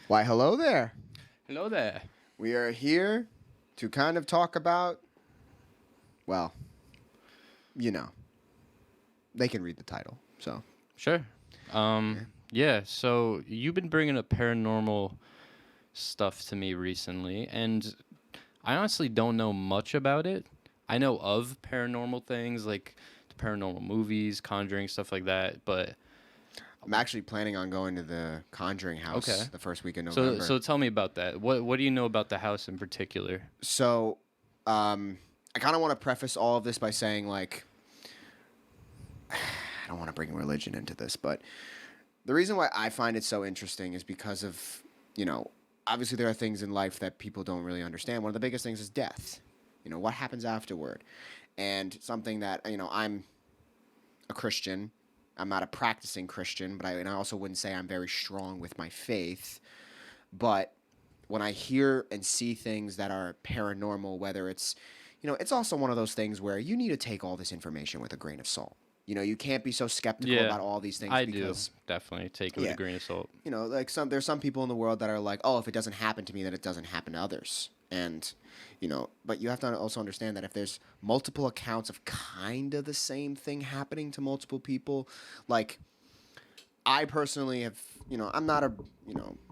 Why, hello there. Hello there. We are here to kind of talk about, well, you know, they can read the title, so. Sure. Yeah, so you've been bringing up paranormal stuff to me recently, and I honestly don't know much about it. I know of paranormal things, like the paranormal movies, Conjuring, stuff like that, but I'm actually planning on going to the Conjuring House Okay. the first week in so November. so tell me about that. What do you know about the house in particular? So, I kind of want to preface all of this by saying, like, I don't want to bring religion into this, but the reason why I find it so interesting is because of, obviously there are things in life that people don't really understand. One of the biggest things is death. What happens afterward? And something that, I'm a Christian. I'm not a practicing Christian, but I also wouldn't say I'm very strong with my faith. But when I hear and see things that are paranormal, whether it's, it's also one of those things where you need to take all this information with a grain of salt. You can't be so skeptical Yeah, about all these things I because do definitely take it with a grain of salt. like there's some people in the world that are like, oh, if it doesn't happen to me, then it doesn't happen to others. And, but you have to also understand that if there's multiple accounts of kind of the same thing happening to multiple people, like I personally have, I'm not a,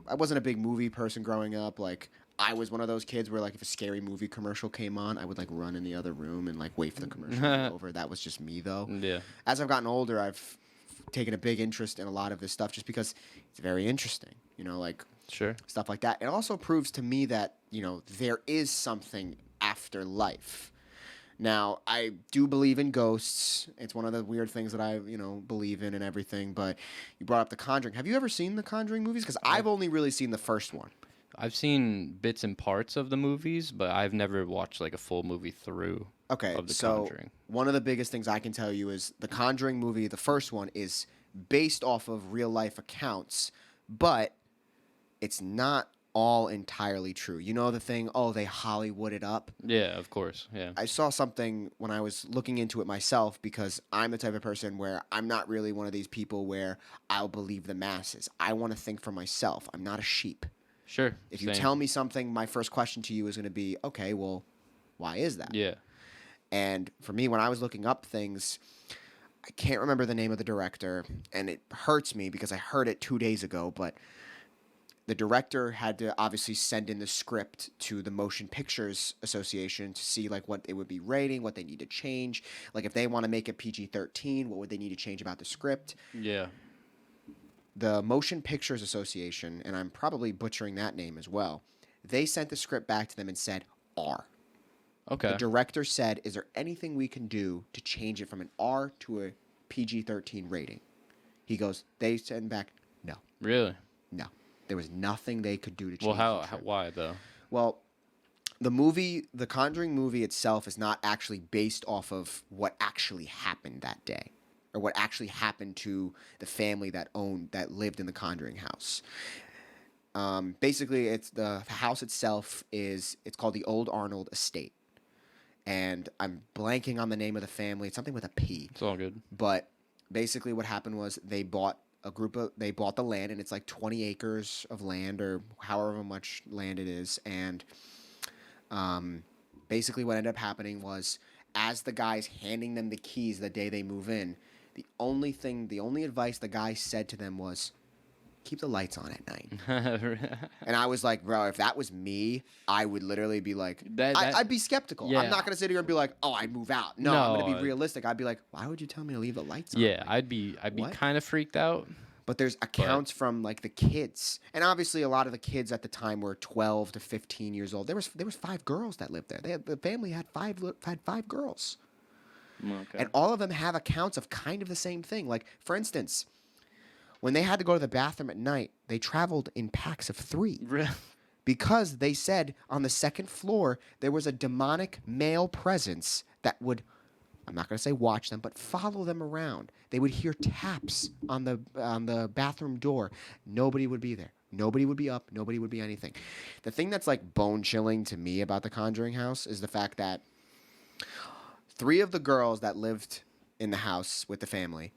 I wasn't a big movie person growing up. Like I was one of those kids where like if a scary movie commercial came on, I would like run in the other room and like wait for the commercial to be over. That was just me though. Yeah. As I've gotten older, I've taken a big interest in a lot of this stuff just because it's very interesting, like Sure. stuff like that. It also proves to me that, there is something after life. Now, I do believe in ghosts. It's one of the weird things that I, believe in and everything. But you brought up The Conjuring. Have you ever seen the Conjuring movies? Because I've only really seen the first one. I've seen bits and parts of the movies, but I've never watched like a full movie through. Okay, of The so Conjuring. one of the biggest things I can tell you is the Conjuring movie, the first one, is based off of real life accounts, but it's not all entirely true. You know the thing, oh, they Hollywooded up? Yeah, of course. Yeah. I saw something when I was looking into it myself because I'm the type of person where I'm not really one of these people where I'll believe the masses. I want to think for myself. I'm not a sheep. Sure. If you same. tell me something, my first question to you is going to be, okay, well, why is that? Yeah. And for me, when I was looking up things, I can't remember the name of the director, and it hurts me because I heard it 2 days ago, but the director had to obviously send in the script to the Motion Pictures Association to see like what they would be rating, what they need to change. Like if they want to make it PG-13, what would they need to change about the script? Yeah. The Motion Pictures Association, and I'm probably butchering that name as well, they sent the script back to them and said R. Okay. The director said, is there anything we can do to change it from an R to a PG-13 rating? He goes, they sent back, no. Really? No. There was nothing they could do to change it. Well, why though? Well, the Conjuring movie itself is not actually based off of what actually happened that day or what actually happened to the family that lived in the Conjuring House. Basically, it's the house itself it's called the Old Arnold Estate. And I'm blanking on the name of the family. It's something with a P. It's all good. But basically what happened was they bought the land, and it's like 20 acres of land or however much land it is. And basically what ended up happening was as the guy's handing them the keys the day they move in, the only advice the guy said to them was, keep the lights on at night. And I was like, bro, if that was me, I would literally be like, I'd be skeptical. Yeah. I'm not going to sit here and be like, oh, I move out. No, I'm going to be realistic. I'd be like, why would you tell me to leave the lights on? Yeah, I'd be kind of freaked out. But there's accounts from like the kids. And obviously a lot of the kids at the time were 12 to 15 years old. There was 5 girls that lived there. The family had five girls. Okay. And all of them have accounts of kind of the same thing. Like, for instance, when they had to go to the bathroom at night, they traveled in packs of 3. Because they said on the second floor there was a demonic male presence that would, I'm not going to say watch them, but follow them around. They would hear taps on the bathroom door. Nobody would be there. Nobody would be up. Nobody would be anything. The thing that's like bone chilling to me about the Conjuring House is the fact that 3 of the girls that lived in the house with the family,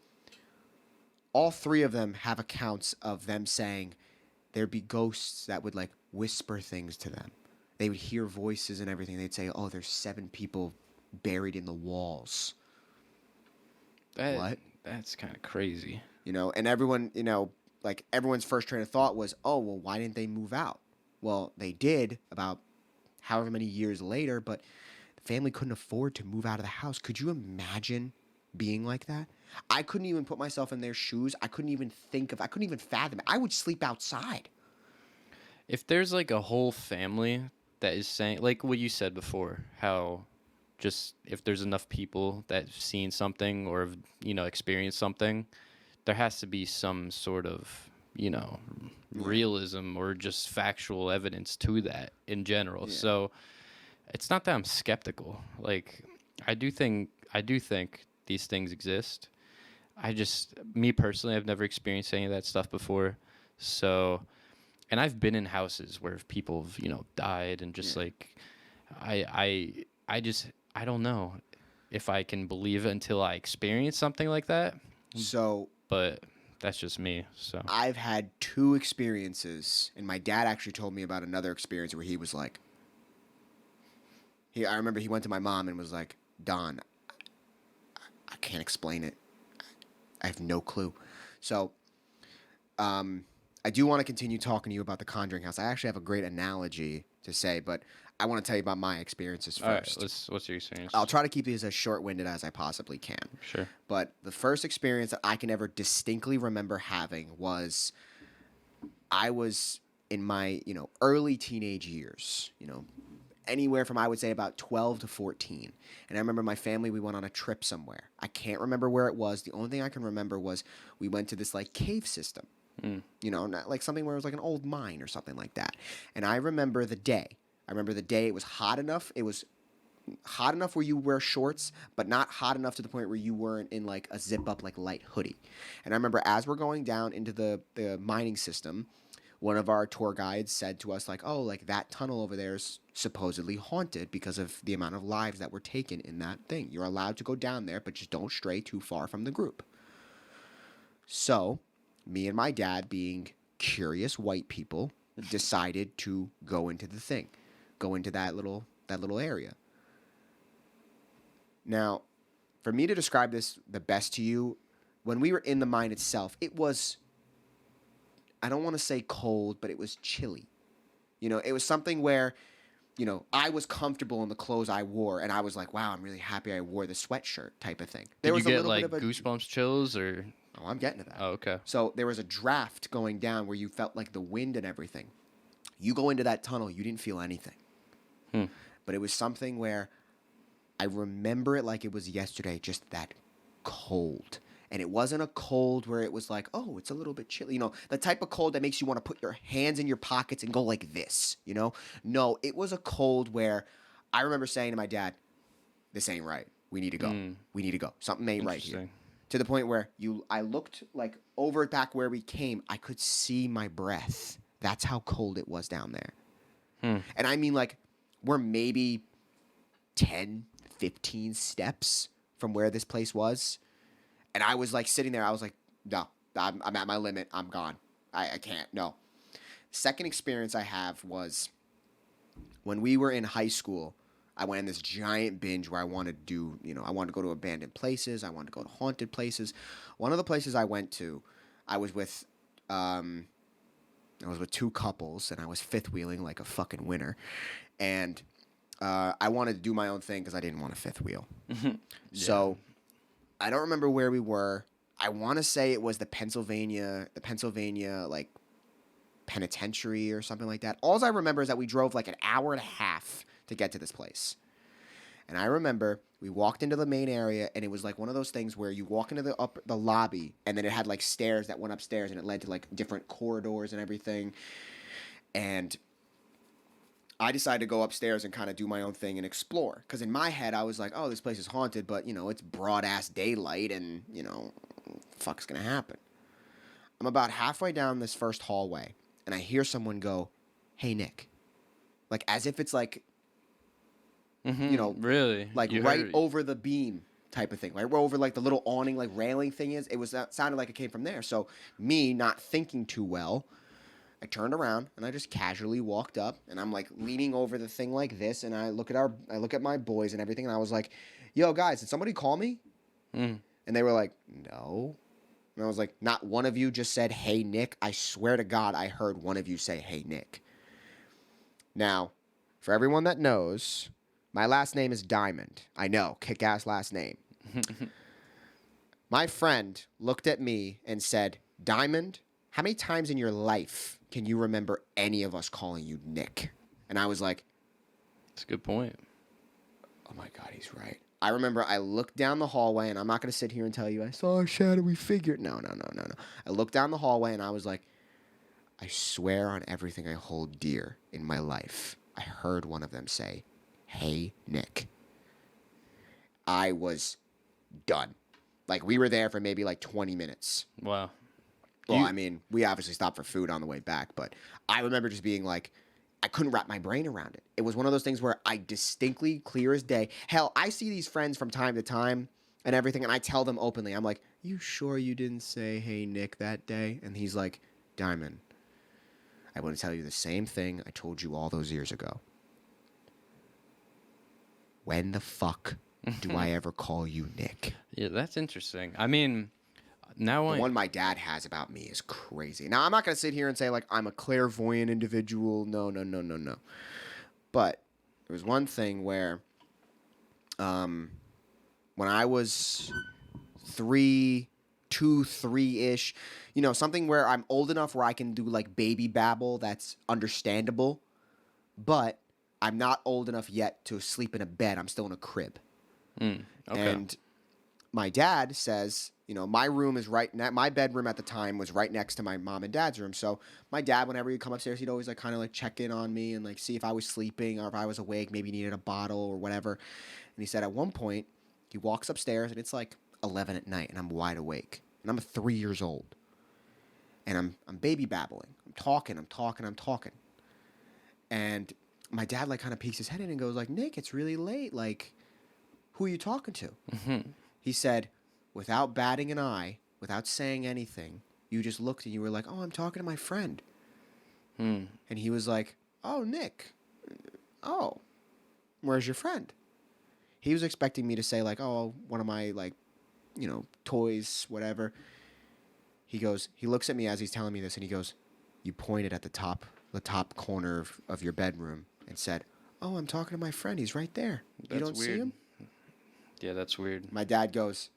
all 3 of them have accounts of them saying there'd be ghosts that would like whisper things to them. They would hear voices and everything. They'd say, "Oh, there's 7 people buried in the walls." What? That's kind of crazy. And everyone, like everyone's first train of thought was, "Oh, well, why didn't they move out?" Well, they did about however many years later, but the family couldn't afford to move out of the house. Could you imagine being like that? I couldn't even put myself in their shoes. I couldn't even fathom it. I would sleep outside. If there's like a whole family that is saying, like what you said before, how just if there's enough people that have seen something or have, experienced something, there has to be some sort of, realism or just factual evidence to that in general. Yeah. So it's not that I'm skeptical. Like I do think these things exist. Me personally, I've never experienced any of that stuff before. So, and I've been in houses where people have, died and just like, I don't know if I can believe it until I experience something like that. So, but that's just me. So I've had 2 experiences, and my dad actually told me about another experience where he was like, I remember he went to my mom and was like, "Don, I can't explain it. I have no clue." So, I do want to continue talking to you about the Conjuring House. I actually have a great analogy to say, but I want to tell you about my experiences first. All right, what's your experience? I'll try to keep these as short-winded as I possibly can. Sure. But the first experience that I can ever distinctly remember having was I was in my, early teenage years, anywhere from I would say about 12 to 14. And I remember my family, we went on a trip somewhere. I can't remember where it was. The only thing I can remember was we went to this like cave system. Not like something where it was like an old mine or something like that. And I remember the day. It was hot enough. It was hot enough where you wear shorts, but not hot enough to the point where you weren't in like a zip up like light hoodie. And I remember as we're going down into the mining system, one of our tour guides said to us like, "Oh, like that tunnel over there is supposedly haunted because of the amount of lives that were taken in that thing. You're allowed to go down there, but just don't stray too far from the group." So, me and my dad, being curious white people, decided to go into the thing, go into that little area. Now, for me to describe this the best to you, when we were in the mine itself, it was, I don't want to say cold, but it was chilly. It was something where, I was comfortable in the clothes I wore, and I was like, "Wow, I'm really happy I wore the sweatshirt," type of thing. Did you get like goosebumps chills or? Oh, I'm getting to that. Oh, okay. So there was a draft going down where you felt like the wind and everything. You go into that tunnel, you didn't feel anything. But it was something where I remember it like it was yesterday, just that cold. And it wasn't a cold where it was like, "Oh, it's a little bit chilly." The type of cold that makes you want to put your hands in your pockets and go like this, No, it was a cold where I remember saying to my dad, "This ain't right. We need to go. We need to go. Something ain't right here." To the point where I looked like over back where we came, I could see my breath. That's how cold it was down there. And I mean, like, we're maybe 10, 15 steps from where this place was. And I was like sitting there. I was like, "No, I'm at my limit. I'm gone. I can't. No." Second experience I have was when we were in high school. I went on this giant binge where I wanted to do, I wanted to go to abandoned places. I wanted to go to haunted places. One of the places I went to, I was with 2 couples, and I was fifth wheeling like a fucking winner. And I wanted to do my own thing because I didn't want a fifth wheel. So I don't remember where we were. I want to say it was the Pennsylvania like penitentiary or something like that. All I remember is that we drove like an hour and a half to get to this place. And I remember we walked into the main area, and it was like one of those things where you walk into the lobby, and then it had like stairs that went upstairs, and it led to like different corridors and everything. And I decided to go upstairs and kind of do my own thing and explore. Because in my head, I was like, "Oh, this place is haunted, but, it's broad-ass daylight, and, fuck's going to happen." I'm about halfway down this first hallway, and I hear someone go, "Hey, Nick." Like, as if it's like, really? like right over the beam type of thing. Right over like the little awning, like railing thing is. That sounded like it came from there. So me not thinking too well, I turned around and I just casually walked up and I'm like leaning over the thing like this and I look at my boys and everything and I was like, "Yo guys, did somebody call me?" Mm. And they were like, "No." And I was like, "Not one of you just said, 'Hey Nick.' I swear to God I heard one of you say, 'Hey Nick.'" Now, for everyone that knows, my last name is Diamond. I know, kick-ass last name. My friend looked at me and said, "Diamond, how many times in your life can you remember any of us calling you Nick?" And I was like, That's a good point. "Oh my God, he's right." I remember I looked down the hallway, and I'm not going to sit here and tell you I saw a shadowy figure. No. I looked down the hallway, and I was like, I swear on everything I hold dear in my life, I heard one of them say, "Hey, Nick." I was done. Like, we were there for maybe like 20 minutes. Wow. Well, You- I mean, we obviously stopped for food on the way back, but I remember just being like, I couldn't wrap my brain around it. It was one of those things where I distinctly, clear as day. Hell, I see these friends from time to time and everything, and I tell them openly, I'm like, "You sure you didn't say, 'Hey, Nick,' that day?" And he's like, "Diamond, I want to tell you the same thing I told you all those years ago. When the fuck do I ever call you Nick?" Yeah, that's interesting. I mean, now The one my dad has about me is crazy. Now, I'm not going to sit here and say, like, I'm a clairvoyant individual. No. But there was one thing where when I was 3-3-ish, something where I'm old enough where I can do, like, baby babble that's understandable, but I'm not old enough yet to sleep in a bed. I'm still in a crib. Okay. And my dad says, my room is my bedroom at the time was right next to my mom and dad's room. So my dad, whenever he'd come upstairs, he'd always like kind of like check in on me and like see if I was sleeping or if I was awake, maybe needed a bottle or whatever. And he said at one point he walks upstairs and it's like 11 at night and I'm wide awake and I'm 3 years old and I'm baby babbling. I'm talking. And my dad like kind of peeks his head in and goes like, "Nick, it's really late. Like, who are you talking to?" He said, without batting an eye, without saying anything, you just looked and you were like, "Oh, I'm talking to my friend." And he was like, "Oh, Nick. Oh, where's your friend?" He was expecting me to say like, "Oh, one of my like, toys, whatever." He looks at me as he's telling me this and he goes, "You pointed at the top corner of your bedroom and said, 'Oh, I'm talking to my friend. He's right there. You That's don't see weird. him?'" Yeah, that's weird. My dad goes,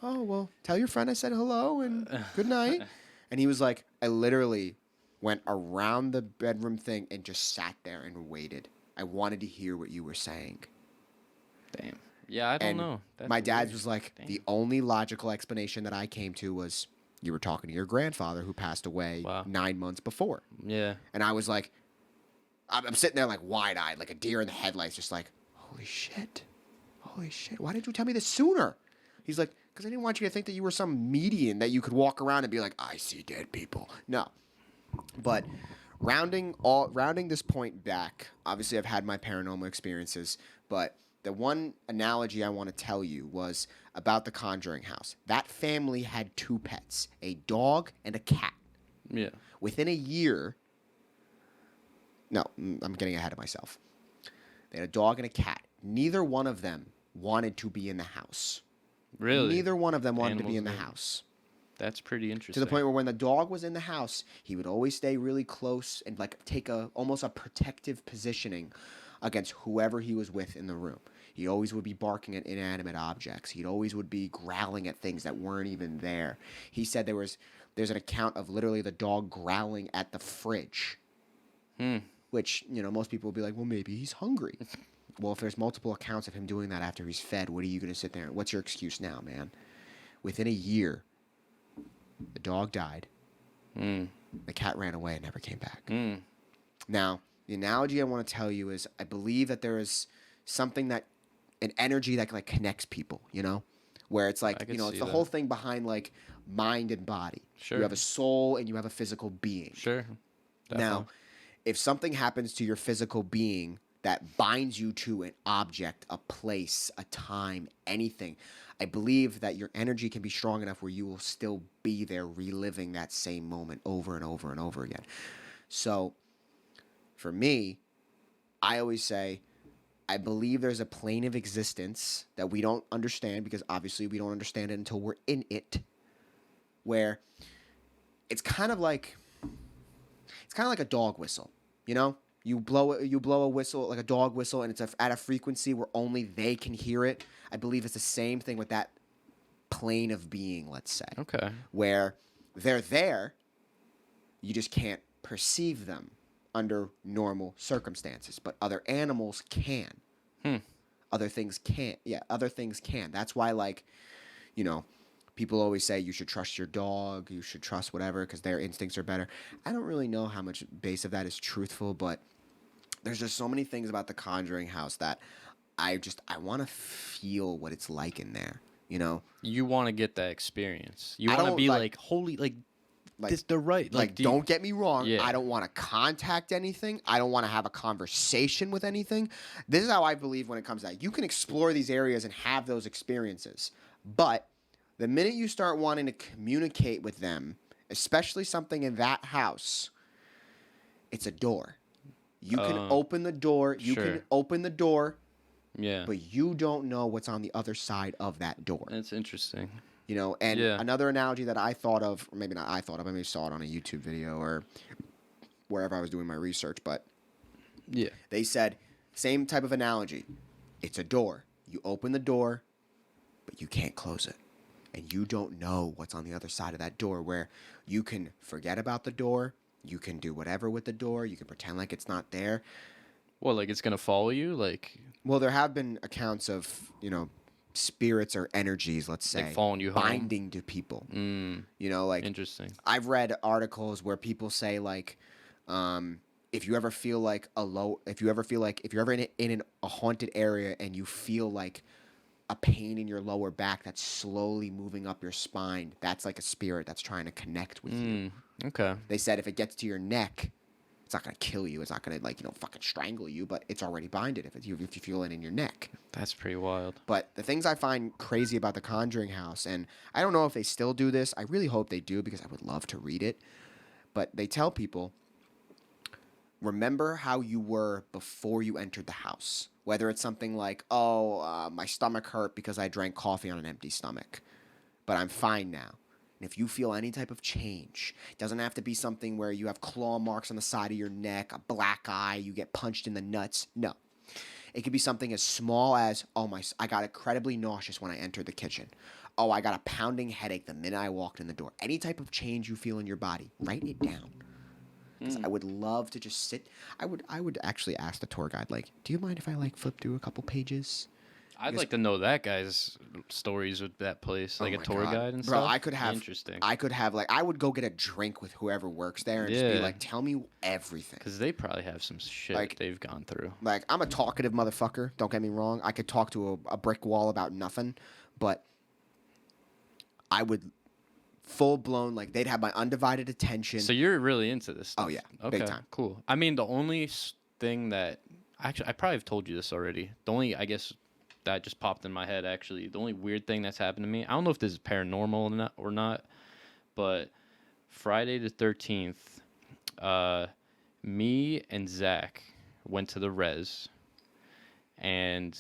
"Oh, well, tell your friend I said hello and good night." And he was like, I literally went around the bedroom thing and just sat there and waited. I wanted to hear what you were saying. Damn. Yeah, I don't And know. That's my dad weird. was like, Damn. the only logical explanation that I came to was, you were talking to your grandfather who passed away Wow. 9 months before. Yeah. And I was like, I'm sitting there like wide-eyed, like a deer in the headlights, just like, holy shit. Why didn't you tell me this sooner? He's like, because I didn't want you to think that you were some medium that you could walk around and be like, "I see dead people." No. But rounding this point back, obviously I've had my paranormal experiences, but the one analogy I want to tell you was about the Conjuring House. That family had 2 pets, a dog and a cat. Yeah. Within a year, no, I'm getting ahead of myself. They had a dog and a cat. Neither one of them wanted to be in the house. Really? Neither one of them wanted to be Animals in the don't- house. That's pretty interesting. To the point where when the dog was in the house, he would always stay really close and like take almost a protective positioning against whoever he was with in the room. He always would be barking at inanimate objects. He always would be growling at things that weren't even there. He said there's an account of literally the dog growling at the fridge. Which, most people would be like, well, maybe he's hungry. Well, if there's multiple accounts of him doing that after he's fed, what are you going to sit there? What's your excuse now, man? Within a year, the dog died. The cat ran away and never came back. Now, the analogy I want to tell you is I believe that there is something an energy that like connects people, where it's like, I could it's see the that. whole thing behind like mind and body. Sure. You have a soul and you have a physical being. Sure. Now, if something happens to your physical being that binds you to an object, a place, a time, anything. I believe that your energy can be strong enough where you will still be there reliving that same moment over and over and over again. So for me, I always say, I believe there's a plane of existence that we don't understand, because obviously we don't understand it until we're in it, where it's kind of like a dog whistle, you know? You blow a whistle, like a dog whistle, and it's at a frequency where only they can hear it. I believe it's the same thing with that plane of being, let's say. Okay. Where they're there, you just can't perceive them under normal circumstances, but other animals can. Other things can't. Yeah, other things can. That's why, like, you know, people always say you should trust your dog, you should trust whatever, because their instincts are better. I don't really know how much base of that is truthful, but there's just so many things about the Conjuring House that I want to feel what it's like in there, you know? You want to get that experience. You I want to don't, be like- like, holy, like Like, this, they're right. Like, do you- don't get me wrong. Yeah. I don't want to contact anything. I don't want to have a conversation with anything. This is how I believe when it comes to that. You can explore these areas and have those experiences. But the minute you start wanting to communicate with them, especially something in that house, it's a door. You can open the door. You sure. can open the door, Yeah. but you don't know what's on the other side of that door. That's interesting. You know, and Yeah. another analogy that I thought of, or maybe not I thought of, I maybe saw it on a YouTube video or wherever I was doing my research, but Yeah. they said, same type of analogy. It's a door. You open the door, but you can't close it. And you don't know what's on the other side of that door, where you can forget about the door, you can do whatever with the door, you can pretend like it's not there. Well, like it's gonna follow you, like Well, there have been accounts of, you know, spirits or energies, let's say, following you home? binding to people. You know, like interesting. I've read articles where people say, like, if you ever feel like if you're ever in a haunted area and you feel like a pain in your lower back that's slowly moving up your spine, that's like a spirit that's trying to connect with you. Okay. They said if it gets to your neck, it's not going to kill you. It's not going to, like, you know, fucking strangle you, but it's already binded if you feel it in your neck. That's pretty wild. But the things I find crazy about the Conjuring House, and I don't know if they still do this. I really hope they do, because I would love to read it. But they tell people, remember how you were before you entered the house. Whether it's something like, my stomach hurt because I drank coffee on an empty stomach, but I'm fine now. And if you feel any type of change, it doesn't have to be something where you have claw marks on the side of your neck, a black eye, you get punched in the nuts. No. It could be something as small as, I got incredibly nauseous when I entered the kitchen. Oh, I got a pounding headache the minute I walked in the door. Any type of change you feel in your body, write it down. Because I would love to just sit. I would actually ask the tour guide, like, do you mind if I, like, flip through a couple pages? I'd like to know that guy's stories with that place, like Oh a my tour God. guide and Bro, stuff. I could have. Interesting. I could have, like, I would go get a drink with whoever works there and just be Yeah. like, tell me everything. Because they probably have some shit Like- they've gone through. Like, I'm a talkative motherfucker. Don't get me wrong. I could talk to a brick wall about nothing, but I would full blown, like, they'd have my undivided attention. So you're really into this stuff. Oh, yeah. Okay, Big time. cool. I mean, the only thing that actually I probably have told you this already. The only, I guess, that just popped in my head actually. The only weird thing that's happened to me. I don't know if this is paranormal or not, but Friday the 13th, me and Zach went to the res, and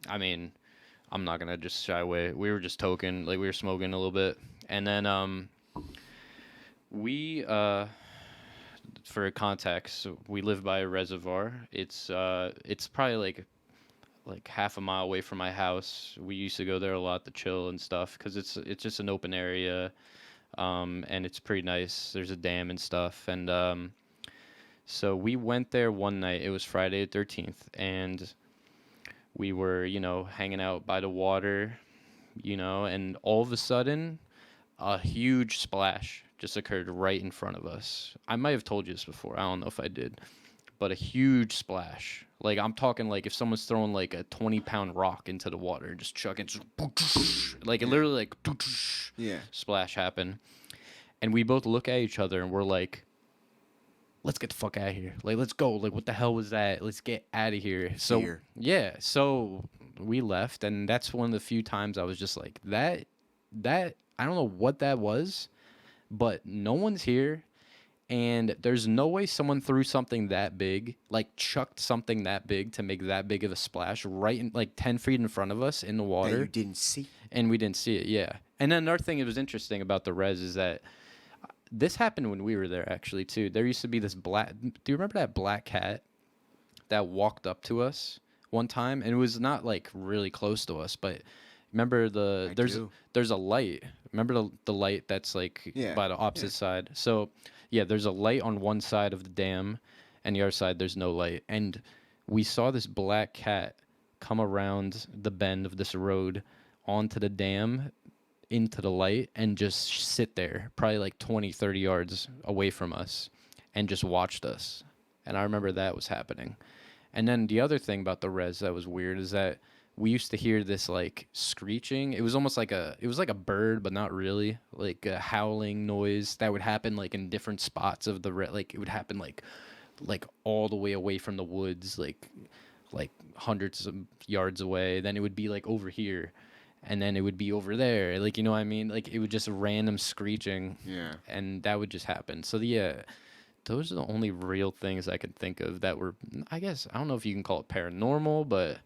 I mean, I'm not gonna just shy away. We were just toking, like we were smoking a little bit, and then we for context, we live by a reservoir. It's probably like half a mile away from my house. We used to go there a lot to chill and stuff because it's just an open area, and it's pretty nice. There's a dam and stuff, and so we went there one night. It was Friday the 13th, and we were, hanging out by the water, and all of a sudden, a huge splash just occurred right in front of us. I might have told you this before. I don't know if I did. But a huge splash. Like, I'm talking like if someone's throwing like a 20-pound rock into the water and just chucking. Like, it literally Yeah. splash happened. And we both look at each other and we're like, let's get the fuck out of here. Like, let's go. Like, what the hell was that? Let's get out of here. So, Fear. yeah. So we left, and that's one of the few times I was just like, I don't know what that was, but no one's here. And there's no way someone threw something that big, like chucked something that big to make that big of a splash right in, like 10 feet in front of us in the That water. you didn't see. And we didn't see it, yeah. And then another thing that was interesting about the res is that this happened when we were there, actually, too. There used to be this black. Do you remember that black cat that walked up to us one time? And it was not like really close to us, but remember there's a light. Remember the light that's like by the opposite side. So yeah, there's a light on one side of the dam, and the other side there's no light. And we saw this black cat come around the bend of this road onto the dam into the light and just sit there probably like 20 30 yards away from us and just watched us. And I remember that was happening. And then the other thing about the res that was weird is that we used to hear this like screeching. It was almost like it was like a bird, but not really, like a howling noise that would happen like in different spots of the like it would happen like all the way away from the woods, like hundreds of yards away. Then it would be like over here, and then it would be over there. Like, you know what I mean? Like, it would just random screeching. Yeah. And that would just happen. So, yeah, those are the only real things I could think of that were, I guess, I don't know if you can call it paranormal, but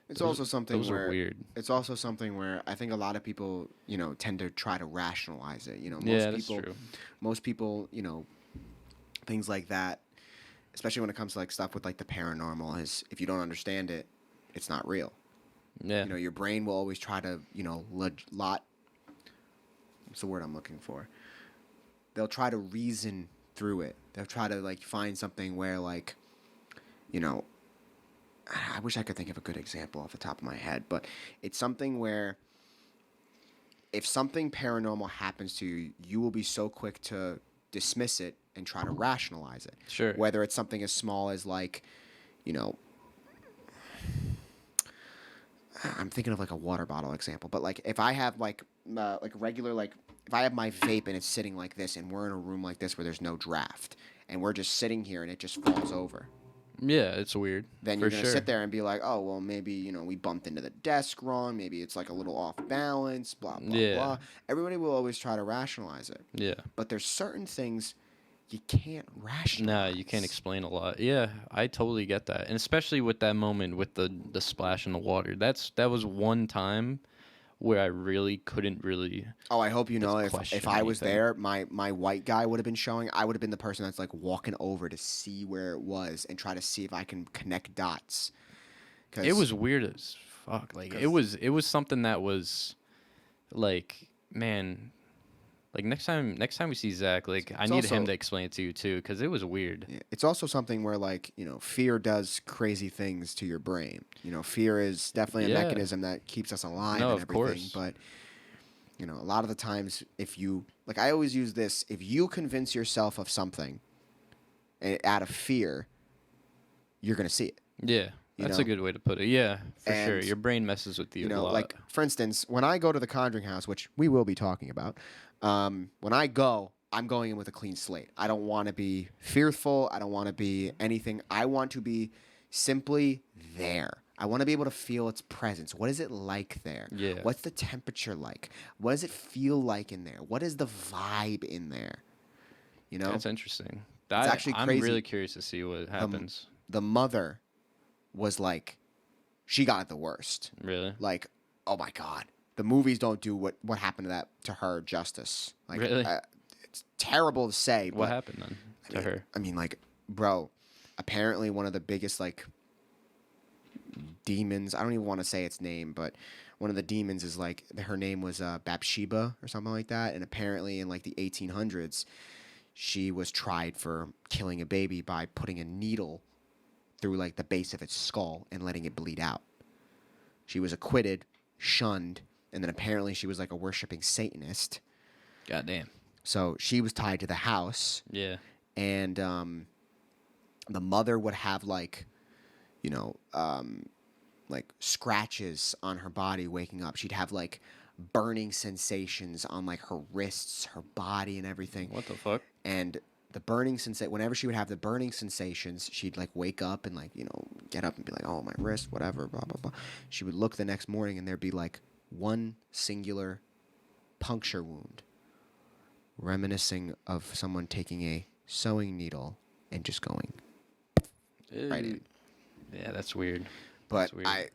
It's also something those where are weird. It's also something where I think a lot of people, tend to try to rationalize it. That's true. Most people, things like that, especially when it comes to like stuff with like the paranormal, is if you don't understand it, it's not real. Yeah. Your brain will always try to, what's the word I'm looking for? They'll try to reason through it. They'll try to like find something where like, I wish I could think of a good example off the top of my head, but it's something where if something paranormal happens to you, you will be so quick to dismiss it and try to rationalize it. Sure. Whether it's something as small as like, I'm thinking of like a water bottle example, but like if I have like regular, like if I have my vape and it's sitting like this and we're in a room like this where there's no draft and we're just sitting here and it just falls over. Yeah, it's weird. Then you're going to sit there and be like, oh, well, maybe, we bumped into the desk wrong. Maybe it's like a little off balance, blah, blah, blah. Everybody will always try to rationalize it. Yeah. But there's certain things you can't rationalize. No, you can't explain a lot. Yeah, I totally get that. And especially with that moment with the splash in the water. That was one time where I really couldn't really. Oh, I hope you know if I was anything. there, my white guy would have been showing. I would have been the person that's like walking over to see where it was and try to see if I can connect dots. It was weird as fuck. Like it was something that was like, man, like next time we see Zach, like I need him to explain it to you too, because it was weird. Yeah, it's also something where like fear does crazy things to your brain. Fear is definitely a mechanism that keeps us alive and everything. Course. But a lot of the times, if you like, I always use this: if you convince yourself of something out of fear, you're gonna see it. Yeah. That's a good way to put it. Yeah, for sure. Your brain messes with you a lot. Like, for instance, when I go to the Conjuring House, which we will be talking about, when I go, I'm going in with a clean slate. I don't want to be fearful. I don't want to be anything. I want to be simply there. I want to be able to feel its presence. What is it like there? Yeah. What's the temperature like? What does it feel like in there? What is the vibe in there? That's interesting. It's actually crazy. I'm really curious to see what happens. The mother was like, she got it the worst. Really? Like, oh my God. The movies don't do what happened to her justice. Like, really? It's terrible to say. What happened then to her? I mean, like, bro, apparently one of the biggest, like, demons, I don't even want to say its name, but one of the demons is, like, her name was Bathsheba or something like that. And apparently in, like, the 1800s, she was tried for killing a baby by putting a needle through, like, the base of its skull and letting it bleed out. She was acquitted, shunned, and then apparently she was, like, a worshiping Satanist. Goddamn. So she was tied to the house. Yeah. And the mother would have, like, like, scratches on her body waking up. She'd have, like, burning sensations on, like, her wrists, her body, and everything. What the fuck? And the burning sensation. Whenever she would have the burning sensations, she'd like wake up and like get up and be like, oh, my wrist, whatever, blah blah blah. She would look the next morning and there'd be like one singular puncture wound, reminiscing of someone taking a sewing needle and just going right in. Yeah, that's weird. But That's weird.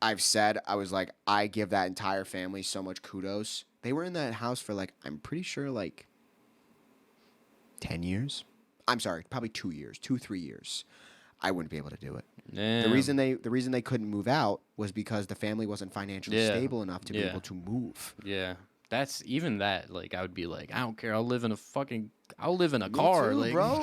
I've said, I was like, I give that entire family so much kudos. They were in that house for like, I'm pretty sure like 10 years. I'm sorry, probably 2 years, 3 years. I wouldn't be able to do it. Damn. The reason they couldn't move out was because the family wasn't financially Yeah. stable enough to be Yeah. able to move. Yeah, that's even that. Like, I would be like, I don't care. I'll live in a Me car, too, like, bro.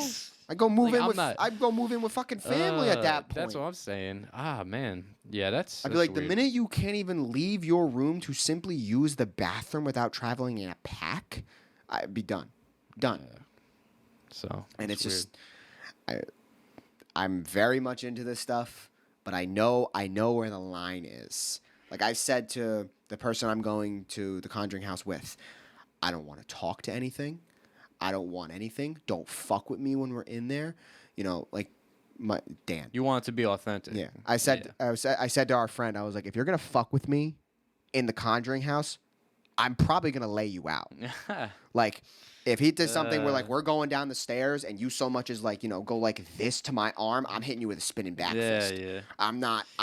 I go move Like, in I'm with not- I'd go move in with fucking family at that point. That's what I'm saying. Ah, man. Yeah, that's. I'd be like, the minute you can't even leave your room to simply use the bathroom without traveling in a pack, I'd be done. Done. So. And that's it's weird. just, I'm very much into this stuff, but I know where the line is. Like I said to the person I'm going to the Conjuring House with, I don't want to talk to anything. I don't want anything. Don't fuck with me when we're in there. Like Dan. You want it to be authentic. Yeah. I said to our friend, I was like, if you're gonna fuck with me in the Conjuring House, I'm probably gonna lay you out. Like, if he did something where like we're going down the stairs and you so much as like go like this to my arm, I'm hitting you with a spinning back fist. Yeah.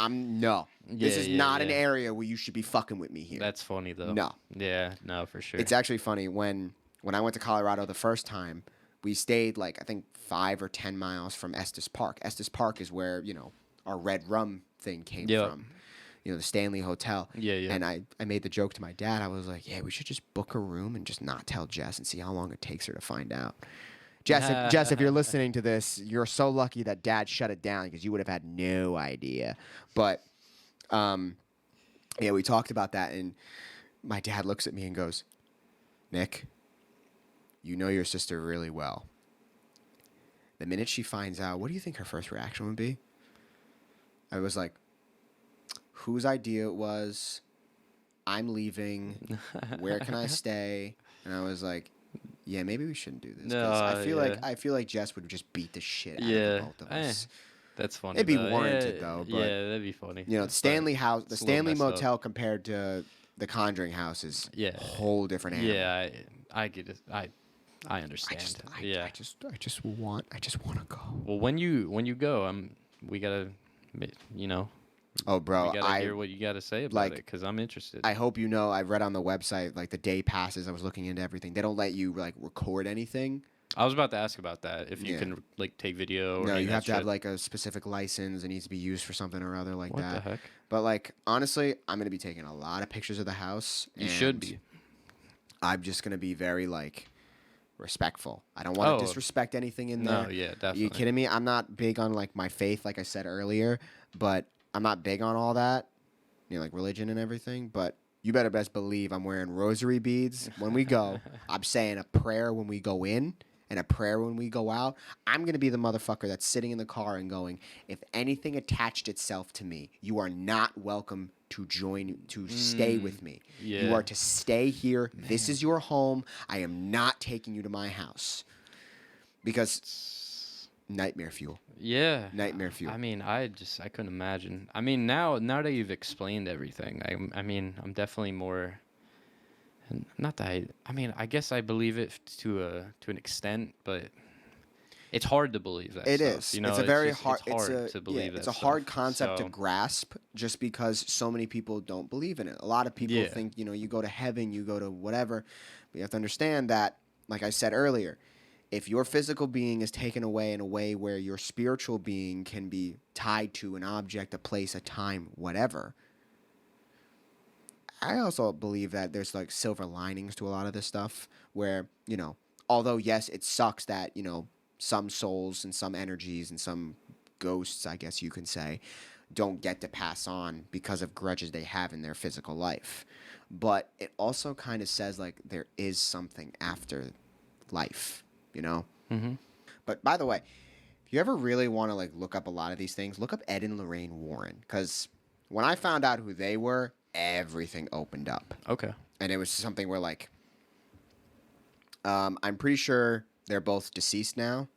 No. This is not an yeah. area where you should be fucking with me here. That's funny though. No. Yeah. No, for sure. It's actually funny when I went to Colorado the first time, we stayed like I think 5 or 10 miles from Estes Park. Estes Park is where our red rum thing came from. The Stanley Hotel. Yeah. And I made the joke to my dad. I was like, yeah, we should just book a room and just not tell Jess and see how long it takes her to find out. Jess, if you're listening to this, you're so lucky that Dad shut it down because you would have had no idea. But, yeah, we talked about that, and my dad looks at me and goes, Nick, you know your sister really well. The minute she finds out, what do you think her first reaction would be? I was like, whose idea it was? I'm leaving. Where can I stay? And I was like, yeah, maybe we shouldn't do this. 'Cause I feel like Jess would just beat the shit out of both of us. That's funny. It'd be though. warranted though. But, yeah, that'd be funny. the Stanley House, the it's a little Stanley messed up. Motel compared to the Conjuring House is a whole different animal. Yeah, I get it. I understand. I just want to go. Well, when you go, we gotta, Oh, bro, we gotta hear what you gotta say about it because I'm interested. I hope you know. I've read on the website like the day passes. I was looking into everything. They don't let you like record anything. I was about to ask about that. If you can like take video. Or No, you have to have shit. like a specific license. It needs to be used for something or other like What that. the heck? But like honestly, I'm gonna be taking a lot of pictures of the house. You should and be. I'm just gonna be very like respectful. I don't want to disrespect anything in there. No, yeah, Are definitely. you kidding me? I'm not big on like my faith, like I said earlier, but I'm not big on all that, like religion and everything. But you better best believe I'm wearing rosary beads when we go. I'm saying a prayer when we go in and a prayer when we go out. I'm gonna be the motherfucker that's sitting in the car and going, if anything attached itself to me, you are not welcome to stay with me. You Yeah. are to stay here. This is your home. I am not taking you to my house. Because nightmare fuel. Yeah. Nightmare fuel. I mean, I couldn't imagine. I mean, now that you've explained everything, I'm definitely more. Not that I guess I believe it to an extent, but it's hard to believe that. It stuff, is. You know, It's a very just- hard. It's hard to believe that. It's a stuff, hard concept to so- grasp, just because so many people don't believe in it. A lot of people Yeah. think you go to heaven, you go to whatever, but you have to understand that, like I said earlier, if your physical being is taken away in a way where your spiritual being can be tied to an object, a place, a time, whatever. I also believe that there's like silver linings to a lot of this stuff where, although yes, it sucks that, some souls and some energies and some ghosts, I guess you can say, don't get to pass on because of grudges they have in their physical life. But it also kind of says like there is something after life, Mhm. But by the way, if you ever really want to like look up a lot of these things, look up Ed and Lorraine Warren, because when I found out who they were, everything opened up. Okay. And it was something where like I'm pretty sure they're both deceased now,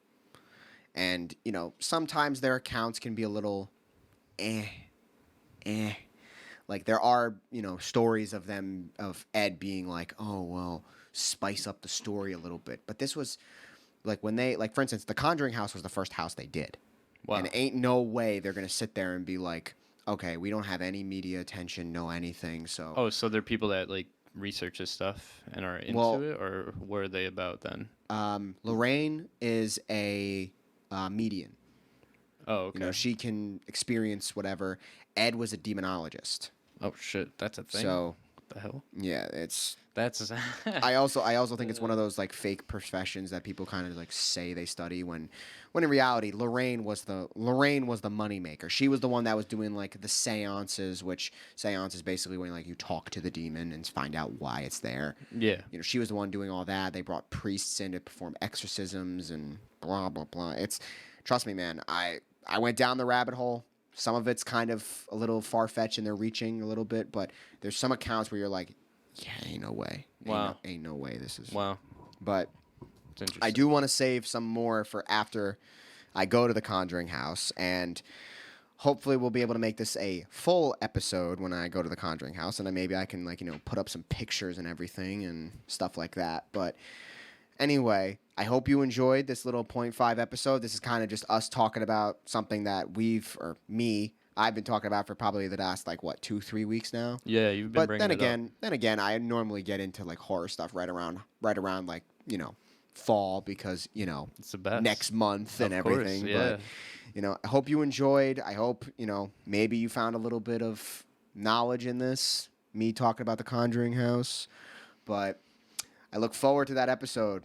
and sometimes their accounts can be a little, eh. Like there are stories of Ed being like, oh well, spice up the story a little bit, but this was like when they for instance, the Conjuring House was the first house they did. Wow. And ain't no way they're gonna sit there and be like, okay, we don't have any media attention, no anything. So Oh, so they're people that like research this stuff and are into Well- it, or what are they about then? Lorraine is a medium. Oh, okay. She can experience whatever. Ed was a demonologist. Oh shit, that's a thing. So What the hell? yeah, it's. That's I also think it's one of those like fake professions that people kind of like say they study when in reality Lorraine was the moneymaker. She was the one that was doing like the seances, which seance is basically when like you talk to the demon and find out why it's there. yeah. She was the one doing all that. They brought priests in to perform exorcisms and blah blah blah. It's trust me, man. I went down the rabbit hole. Some of it's kind of a little far fetched and they're reaching a little bit, but there's some accounts where you're like, yeah, ain't no way. Wow. Ain't no way this is. Wow. But It's interesting. I do want to save some more for after I go to the Conjuring House, and hopefully we'll be able to make this a full episode when I go to the Conjuring House, and then maybe I can put up some pictures and everything and stuff like that. But anyway, I hope you enjoyed this little 0.5 episode. This is kind of just us talking about something that I've been talking about for probably the last 2-3 weeks now. Yeah, you've been But bringing then again, I normally get into like horror stuff right around like fall because it's the best. next month and Of course, everything. yeah. But I hope you enjoyed. I hope maybe you found a little bit of knowledge in this. Me talking about the Conjuring House, but I look forward to that episode.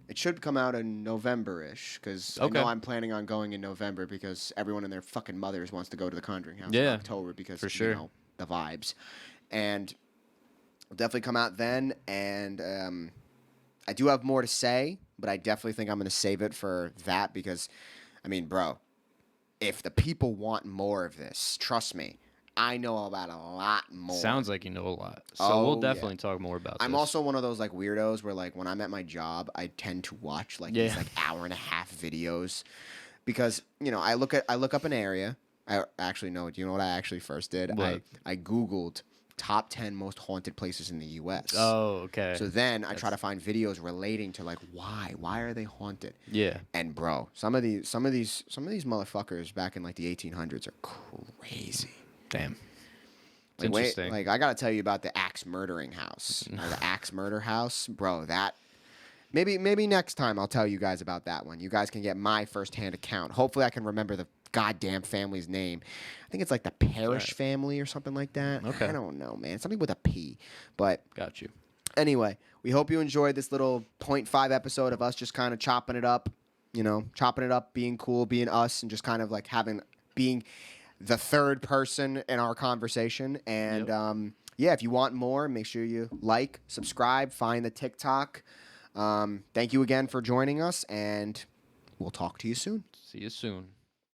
It should come out in November-ish, because I know I'm planning on going in November because everyone and their fucking mothers wants to go to the Conjuring House in October because, for sure. the vibes. And it'll definitely come out then, and I do have more to say, but I definitely think I'm going to save it for that because, I mean, bro, if the people want more of this, trust me, I know about a lot more. Sounds like you know a lot. So we'll definitely talk more about this. I'm also one of those weirdos where when I'm at my job, I tend to watch these hour and a half videos because I look up an area. I actually know. Do you know what I actually first did? What? I Googled top 10 most haunted places in the U.S. Oh, okay. So then I try to find videos relating to why are they haunted? Yeah. And bro, some of these motherfuckers back in the 1800s are crazy. Damn. It's Interesting. interesting. I gotta tell you about the axe murdering house, or the axe murder house, bro. That maybe next time I'll tell you guys about that one. You guys can get my firsthand account. Hopefully, I can remember the goddamn family's name. I think it's the Parrish family or something like that. Okay. I don't know, man. Something with a P. But Got you. anyway, we hope you enjoyed this little 0.5 episode of us just kind of chopping it up. Being cool, being us, and just kind of being the third person in our conversation. And if you want more, make sure you subscribe, find the TikTok. Thank you again for joining us, and we'll talk to you soon. See you soon.